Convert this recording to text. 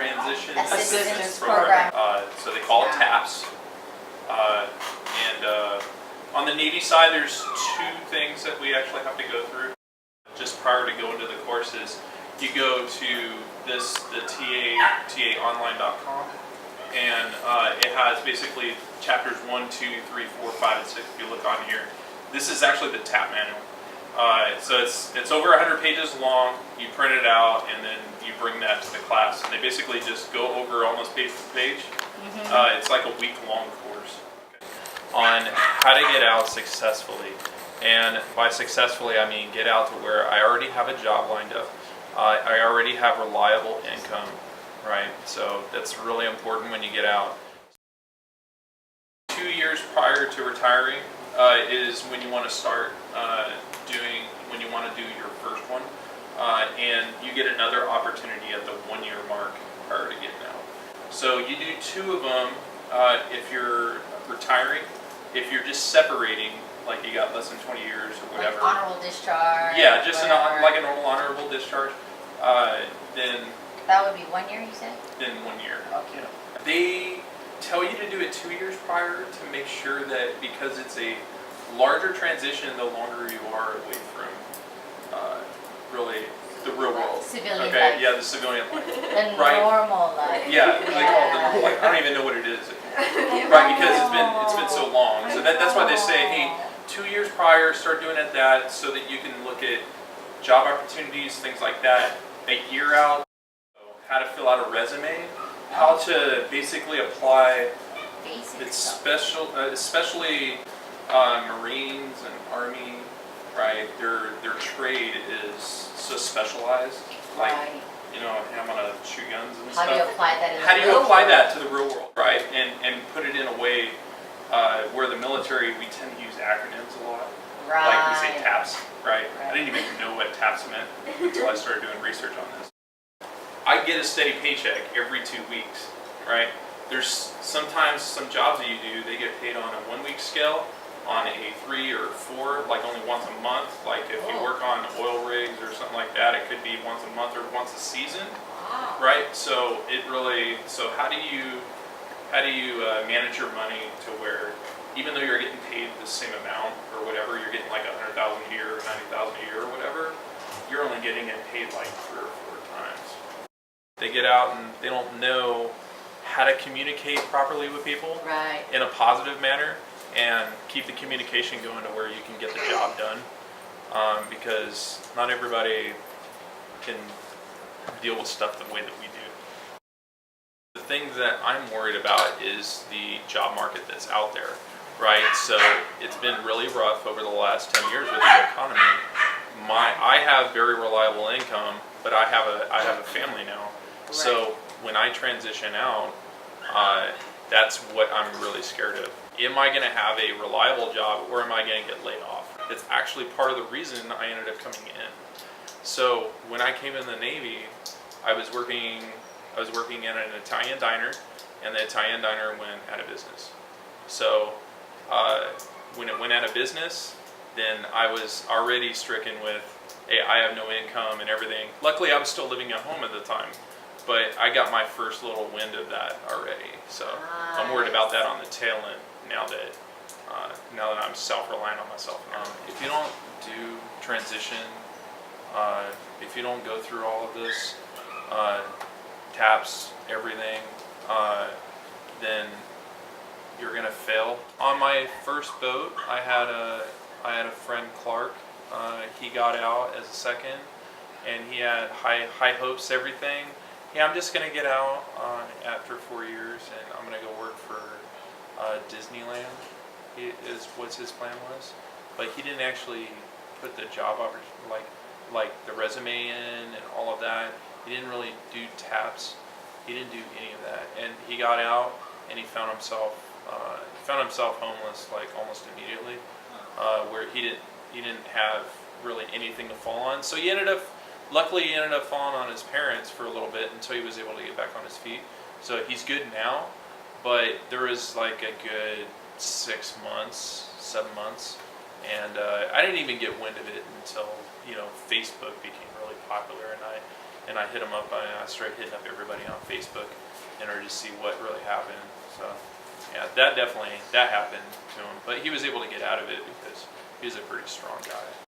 Transition Assistance Program. So they call it TAPS. And on the Navy side, there's two things that we actually have to go through. Just prior to going to the courses, you go to the taonline.com, and it has basically chapters 1, 2, 3, 4, 5, and 6. If you look on here, this is actually the TAP manual. So it's over 100 pages long. You print it out, and then you bring that to the class, and they basically just go over almost page for page. It's like a week-long course on how to get out successfully. And by successfully, I mean get out to where I already have a job lined up. I already have reliable income, right? So that's really important when you get out. 2 years prior to retiring is when you want to start when you want to do your first one. And you get another opportunity at the 1 year mark prior to getting out. So you do 2 of them if you're retiring. If you're just separating, like you got less than 20 years or whatever. Like honorable discharge. Yeah, just like a normal honorable discharge. Then that would be 1 year, you said? Then 1 year. Okay. Yeah. They tell you to do it 2 years prior to make sure that, because it's a larger transition the longer you are away from really the real world. Civilian okay, life. yeah, the civilian life. The right. normal life. Yeah, they call it the normal life. I don't even know what it is. Right, because it's been so long. So that's why they say, hey, 2 years prior, start doing it that, so that you can look at job opportunities, things like that. A year out, how to fill out a resume, how to basically apply. It's special, especially Marines and Army, right? Their trade is so specialized. Like, you know, I'm gonna shoot guns and stuff. How do you apply that in the real world? How do you apply that to the real world, right? And put it in a way where the military, we tend to use acronyms a lot. Right. Like we say TAPS, right? I didn't even know what TAPS meant until I started doing research on this. I get a steady paycheck every 2 weeks, right? There's sometimes some jobs that you do, they get paid on a 1 week scale, on a 3 or 4, like only once a month. Like if you work on oil rigs or something like that, it could be once a month or once a season, right? So it really, so how do you manage your money to where, even though you're getting paid the same amount or whatever, you're getting like $100,000 a year or $90,000 a year or whatever, you're only getting it paid like 3 or 4 times. They get out and they don't know how to communicate properly with people in a positive manner and keep the communication going to where you can get the job done, because not everybody can deal with stuff the way that we do. The thing that I'm worried about is the job market that's out there, right? So it's been really rough over the last 10 years with the economy. I have very reliable income, but I have a family now. Right. So when I transition out, that's what I'm really scared of. Am I going to have a reliable job, or am I going to get laid off? It's actually part of the reason I ended up coming in. So when I came in the Navy, I was working in an Italian diner, and the Italian diner went out of business. So when it went out of business, then I was already stricken with, hey, I have no income and everything. Luckily, I was still living at home at the time, but I got my first little wind of that already. So I'm worried about that on the tail end now that I'm self-reliant on myself. If you don't do transition, if you don't go through all of this, TAPS, everything, then you're gonna fail. On my first boat, I had a friend, Clark. He got out as a second, and he had high hopes, everything. Yeah, I'm just gonna get out after 4 years, and I'm gonna go work for Disneyland. Is what his plan was, but he didn't actually put the job like the resume in and all of that. He didn't really do TAPS. He didn't do any of that, and he got out and he found himself homeless like almost immediately, where he didn't have really anything to fall on. So luckily he ended up falling on his parents for a little bit until he was able to get back on his feet. So he's good now, but there was like a good 6 months, 7 months, and I didn't even get wind of it until Facebook became really popular, and and I hit him up. I started hitting up everybody on Facebook in order to see what really happened. So yeah, that happened to him, but he was able to get out of it because he was a pretty strong guy.